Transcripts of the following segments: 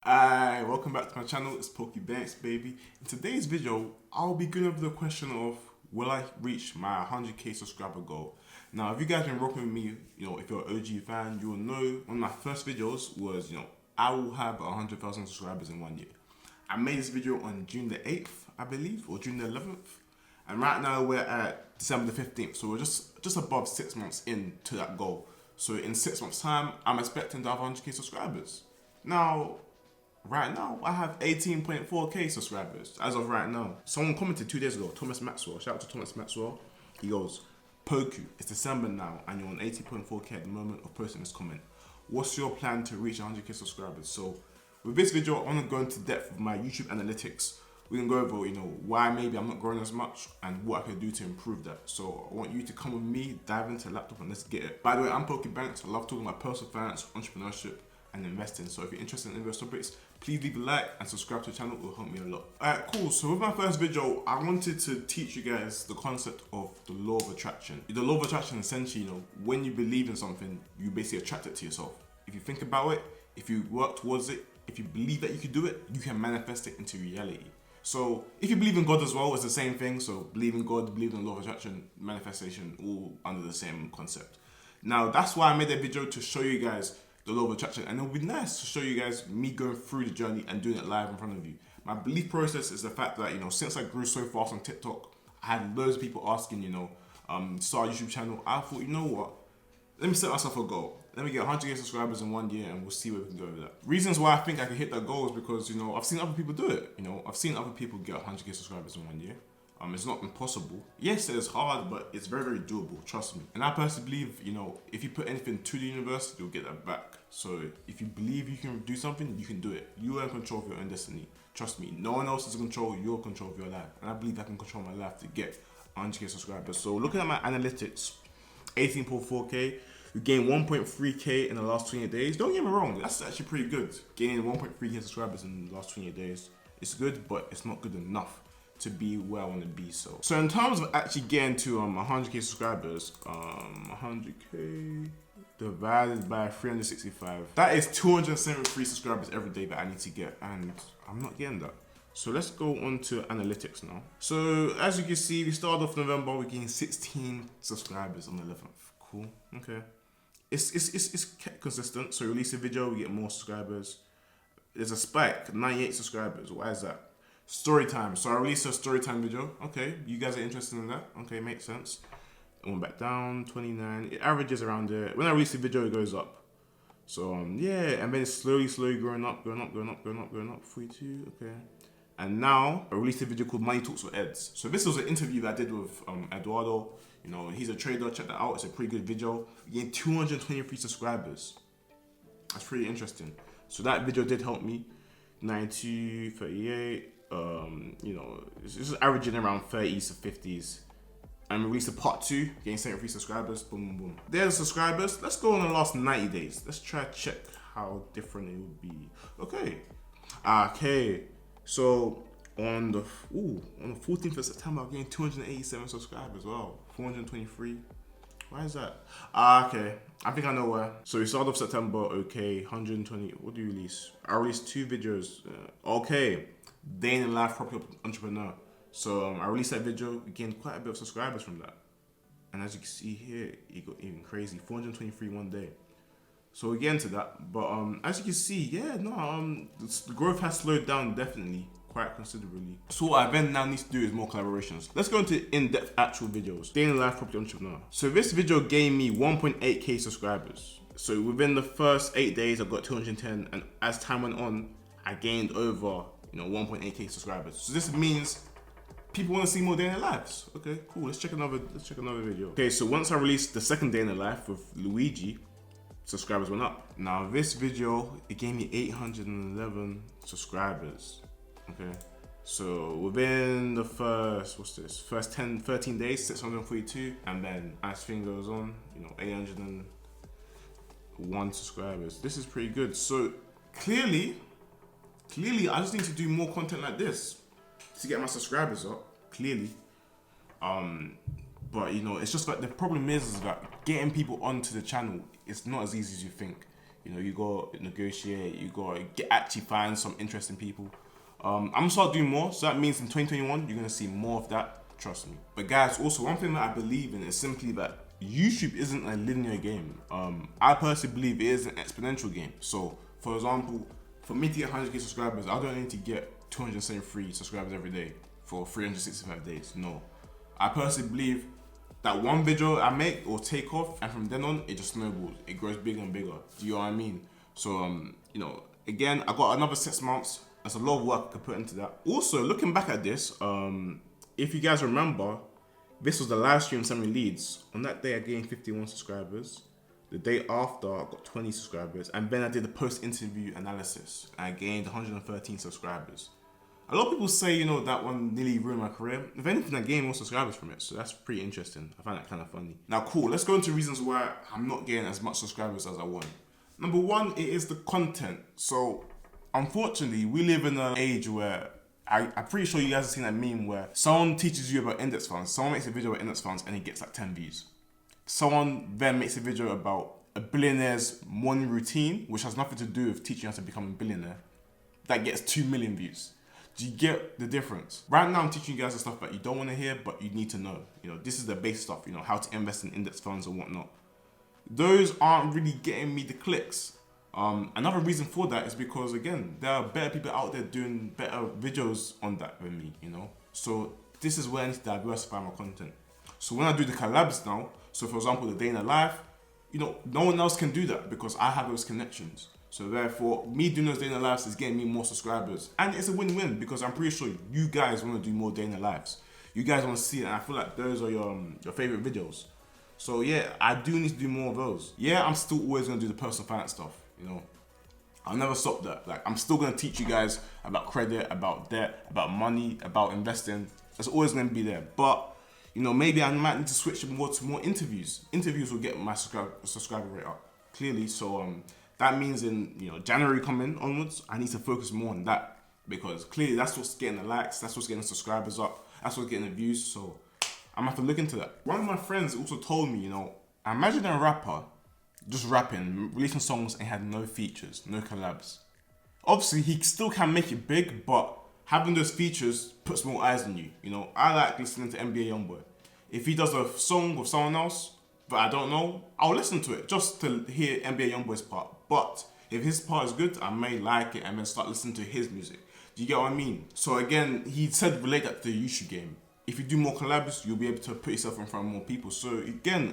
Hi, welcome back to my channel. It's Poku baby. In today's video, I'll be going over the question of will I reach my 100k subscriber goal? Now, if you guys been rocking with me, if you're an OG fan, you will know one of my first videos was, I will have 100,000 subscribers in 1 year. I made this video on June the 8th, I believe, or June the 11th. And right now we're at December the 15th. So we're just above 6 months into that goal. So in 6 months time, I'm expecting to have 100k subscribers. Now, right now, I have 18.4k subscribers as of right now. Someone commented 2 days ago, Thomas Maxwell. Shout out to Thomas Maxwell. He goes, Poku, it's December now and you're on 80.4k at the moment of posting this comment. What's your plan to reach 100k subscribers? So with this video, I want to go into depth with my YouTube analytics. We can go over, why maybe I'm not growing as much and what I can do to improve that. So I want you to come with me, dive into the laptop and let's get it. By the way, I'm Poku Banks. I love talking about personal finance, entrepreneurship, and investing. So if you're interested in those topics, please leave a like and subscribe to the channel. It will help me a lot. Alright, cool. So with my first video, I wanted to teach you guys the concept of the law of attraction. The law of attraction essentially, when you believe in something, you basically attract it to yourself. If you think about it, if you work towards it, if you believe that you can do it, you can manifest it into reality. So if you believe in God as well, it's the same thing. So believe in God, believe in the law of attraction, manifestation, all under the same concept. Now that's why I made that video, to show you guys the law of attraction, and it would be nice to show you guys me going through the journey and doing it live in front of you. My belief process is the fact that since I grew so fast on TikTok, I had loads of people asking, start a YouTube channel. I thought, you know what? Let me set myself a goal. Let me get 100k subscribers in 1 year and we'll see where we can go with that. Reasons why I think I can hit that goal is because, I've seen other people do it. I've seen other people get 100k subscribers in 1 year. It's not impossible. Yes, it's hard, but it's very, very doable. Trust me. And I personally believe, if you put anything to the universe, you'll get that back. So if you believe you can do something, you can do it. You are in control of your own destiny. Trust me. No one else is in control. You're in control of your life. And I believe I can control my life to get 100k subscribers. So looking at my analytics, 18.4k. We gained 1.3k in the last 28 days. Don't get me wrong, that's actually pretty good. Gaining 1.3k subscribers in the last 28 days. It's good, but it's not good enough to be where I want to be. So in terms of actually getting to 100k subscribers, 100k divided by 365, that is 273 subscribers every day that I need to get, and I'm not getting that. So let's go on to analytics now. So as you can see, we started off November, we gained 16 subscribers on the 11th. Cool. Okay. It's kept consistent. So release a video, we get more subscribers. There's a spike, 98 subscribers. Why is that? Story time. So I released a story time video. Okay, you guys are interested in that? Okay, makes sense. I went back down, 29. It averages around there. When I release the video, it goes up. So yeah, and then it's slowly growing up, 42. Okay. And now I released a video called Money Talks with Eds. So this was an interview that I did with Eduardo. He's a trader. Check that out. It's a pretty good video. We gained 223 subscribers. That's pretty interesting. So that video did help me. 92, 38. It's just averaging around 30s to 50s. And we released a part 2, getting 73 subscribers. Boom, boom, boom. There's the subscribers. Let's go on the last 90 days. Let's try to check how different it would be. Okay. So on the 14th of September, I gained 287 subscribers. Wow, 423. Why is that? Okay. I think I know why. So we started off September, okay, 120. What do you release? I released 2 videos. Okay. Day in the life property entrepreneur. So I released that video. We gained quite a bit of subscribers from that. And as you can see here, it got even crazy. 423 1 day. So we'll get into that. But as you can see, the growth has slowed down definitely, quite considerably. So what I then now need to do is more collaborations. Let's go into in-depth actual videos. Day in the life property entrepreneur. So this video gave me 1.8k subscribers. So within the first 8 days, I got 210, and as time went on, I gained over 1.8k subscribers. So this means people want to see more day in their lives. Okay, cool. Let's check another video. Okay, so once I released the second day in the life with Luigi, subscribers went up. Now this video, it gave me 811 subscribers. Okay, so within the first 13 days, 642, and then as thing goes on, 801 subscribers. This is pretty good. So clearly I just need to do more content like this to get my subscribers up, clearly. But it's just like the problem is that getting people onto the channel is not as easy as you think. You know, you go negotiate, you go actually find some interesting people. I'm gonna start doing more, so that means in 2021 you're gonna see more of that. Trust me. But guys, also one thing that I believe in is simply that YouTube isn't a linear game. I personally believe it is an exponential game. So, for example, for me to get 100k subscribers, I don't need to get 273 subscribers every day for 365 days. No, I personally believe that one video I make will take off, and from then on, it just snowballs. It grows bigger and bigger. Do you know what I mean? So, you know, again, I got another 6 months. There's a lot of work I could put into that. Also, looking back at this, if you guys remember, this was the live stream sending leads. On that day, I gained 51 subscribers. The day after, I got 20 subscribers. And then I did the post-interview analysis. And I gained 113 subscribers. A lot of people say, you know, that one nearly ruined my career. If anything, I gained more subscribers from it. So that's pretty interesting. I find that kind of funny. Now, cool. Let's go into reasons why I'm not getting as much subscribers as I want. Number one, it is the content. So, unfortunately, we live in an age where I'm pretty sure you guys have seen that meme where someone teaches you about index funds, someone makes a video about index funds and he gets like 10 views. Someone then makes a video about a billionaire's morning routine, which has nothing to do with teaching you how to become a billionaire. That gets 2 million views. Do you get the difference? Right now, I'm teaching you guys the stuff that you don't want to hear, but you need to know. You know, this is the base stuff, you know, how to invest in index funds and whatnot. Those aren't really getting me the clicks. Another reason for that is because, again, there are better people out there doing better videos on that than me, you know? So this is where I need to diversify my content. So when I do the collabs now, so for example, the day in the life, you know, no one else can do that because I have those connections. So therefore, me doing those day in the lives is getting me more subscribers. And it's a win-win because I'm pretty sure you guys want to do more day in the lives. You guys want to see it, and I feel like those are your favorite videos. So yeah, I do need to do more of those. Yeah, I'm still always going to do the personal finance stuff. You know, I'll never stop that. Like, I'm still gonna teach you guys about credit, about debt, about money, about investing. It's always gonna be there. But, you know, maybe I might need to switch more to more interviews. Interviews will get my subscriber rate up, clearly. So that means in, you know, January coming onwards, I need to focus more on that because clearly that's what's getting the likes, that's what's getting the subscribers up, that's what's getting the views. So I'm gonna have to look into that. One of my friends also told me, you know, imagine a rapper just rapping, releasing songs and had no features, no collabs. Obviously, he still can make it big, but having those features puts more eyes on you. You know, I like listening to NBA Youngboy. If he does a song with someone else that I don't know, I'll listen to it just to hear NBA Youngboy's part. But if his part is good, I may like it and then start listening to his music. Do you get what I mean? So again, he said relate that to the YouTube game. If you do more collabs, you'll be able to put yourself in front of more people. So again,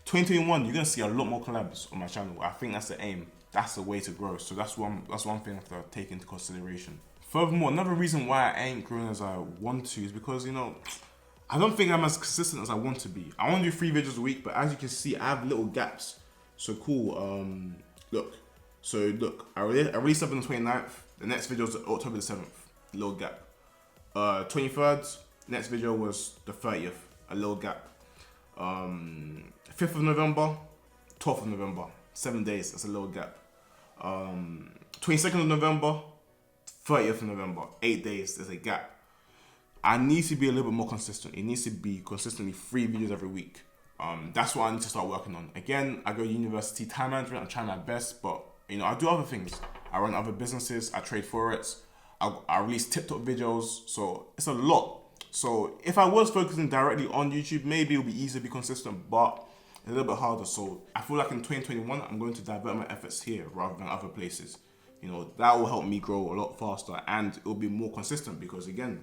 2021, you're gonna see a lot more collabs on my channel. I think that's the aim. That's the way to grow. So that's one thing I have to take into consideration. Furthermore, another reason why I ain't growing as I want to is because, you know, I don't think I'm as consistent as I want to be. I want to do 3 videos a week, but as you can see, I have little gaps. So cool. Look. I released something on the 29th. The next video is October the 7th. Little gap. 23rd. Next video was the 30th, a little gap. 5th of November, 12th of November, 7 days, that's a little gap. 22nd of November, 30th of November, 8 days, there's a gap. I need to be a little bit more consistent. It needs to be consistently 3 videos every week. That's what I need to start working on. Again, I go to university, time management, I'm trying my best, but you know, I do other things. I run other businesses, I trade forex, I release TikTok videos, so it's a lot. So if I was focusing directly on YouTube, maybe it would be easier to be consistent, but a little bit harder. So I feel like in 2021, I'm going to divert my efforts here rather than other places. You know, that will help me grow a lot faster and it will be more consistent because again,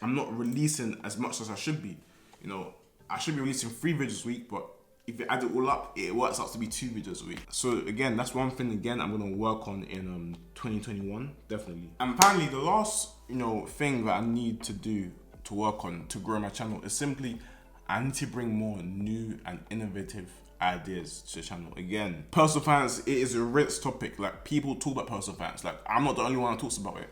I'm not releasing as much as I should be. You know, I should be releasing 3 videos a week, but if you add it all up, it works out to be 2 videos a week. So again, that's one thing again I'm gonna work on in 2021, definitely. And finally, the last thing that I need to do to work on to grow my channel is simply I need to bring more new and innovative ideas to the channel. Again, personal finance, it is a rich topic. Like, people talk about personal finance. Like, I'm not the only one that talks about it.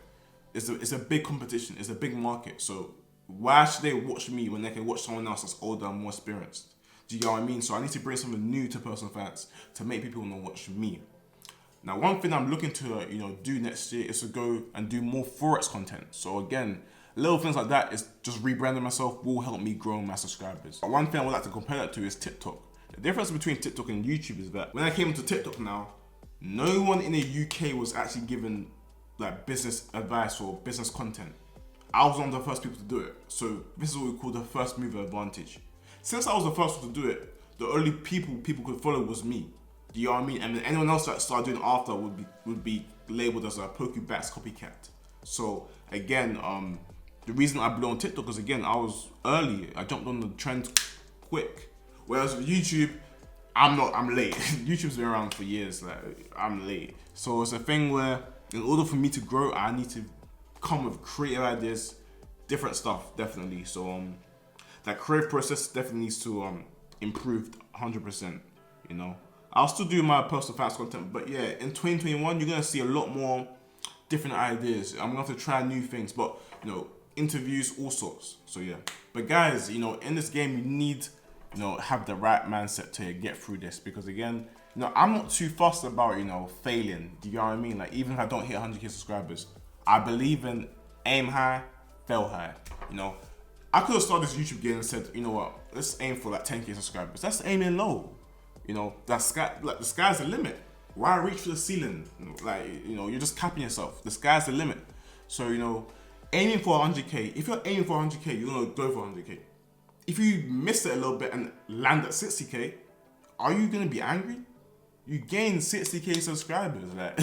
It's a big competition. It's a big market. So why should they watch me when they can watch someone else that's older and more experienced? Do you get what I mean? So I need to bring something new to personal finance to make people want to watch me. Now, one thing I'm looking to do next year is to go and do more forex content. So again, little things like that is just rebranding myself will help me grow my subscribers. One thing I would like to compare that to is TikTok. The difference between TikTok and YouTube is that when I came to TikTok now, no one in the UK was actually given like business advice or business content. I was one of the first people to do it. So this is what we call the first mover advantage. Since I was the first one to do it, the only people could follow was me. Do you know what I mean? And then anyone else that started doing after would be labeled as a Poku copycat. So again, the reason I blew on TikTok is again I was early. I jumped on the trend quick. Whereas with YouTube, I'm late. YouTube's been around for years. Like I'm late. So it's a thing where in order for me to grow, I need to come with creative ideas, different stuff, definitely. So that creative process definitely needs to improve 100%. You know, I'll still do my personal finance content, but yeah, in 2021 you're gonna see a lot more different ideas. I'm gonna have to try new things, but you know, interviews, all sorts. So yeah, but guys, you know, in this game you need, you know, have the right mindset to get through this, because again, you know, I'm not too fussed about, you know, failing. Do you know what I mean? Like even if I don't hit 100k subscribers, I believe in aim high, fail high. You know, I could have started this YouTube game and said, you know what, let's aim for like 10k subscribers. That's aiming low. You know, the sky's the limit. Why reach for the ceiling? Like, you know, you're just capping yourself. The sky's the limit. So, you know, aiming for 100k. If you're aiming for 100k, you're gonna go for 100k. If you miss it a little bit and land at 60k, are you gonna be angry? You gain 60k subscribers, like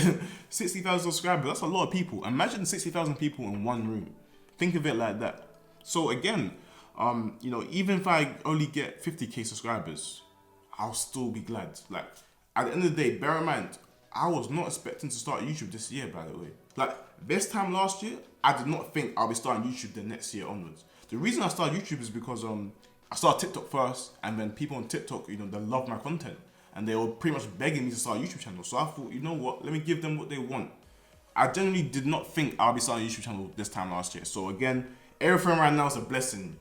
60,000 subscribers. That's a lot of people. Imagine 60,000 people in one room. Think of it like that. So again, you know, even if I only get 50k subscribers, I'll still be glad. Like at the end of the day, bear in mind, I was not expecting to start YouTube this year, by the way. Like this time last year, I did not think I'll be starting YouTube the next year onwards. The reason I started YouTube is because I started TikTok first, and then people on TikTok, you know, they love my content, and they were pretty much begging me to start a YouTube channel. So I thought, you know what, let me give them what they want. I generally did not think I'll be starting a YouTube channel this time last year. So again, everything right now is a blessing.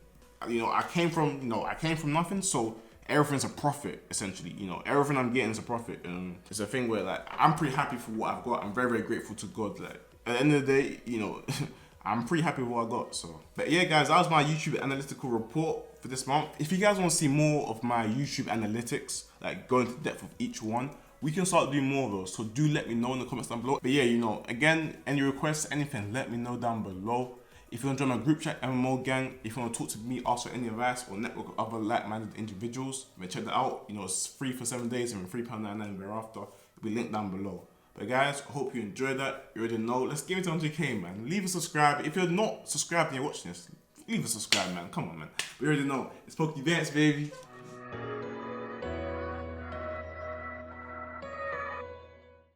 You know, I came from nothing, so everything's a profit, essentially. You know, everything I'm getting is a profit. It's a thing where like I'm pretty happy for what I've got. I'm very, very grateful to God. Like at the end of the day, you know, I'm pretty happy with what I got. So, but yeah, guys, that was my YouTube analytical report for this month. If you guys want to see more of my YouTube analytics, like go into depth of each one, we can start doing more of those. So do let me know in the comments down below. But yeah, you know, again, any requests, anything, let me know down below. If you want to join my group chat, MMO gang, if you want to talk to me, ask for any advice, or network of other like-minded individuals, then check that out. You know, it's free for 7 days and £3.99 thereafter. It'll be linked down below. But guys, I hope you enjoyed that. You already know. Let's give it to 100k, man. Leave a subscribe. If you're not subscribed and you're watching this, leave a subscribe, man. Come on, man. We already know. It's Poku Dance, baby.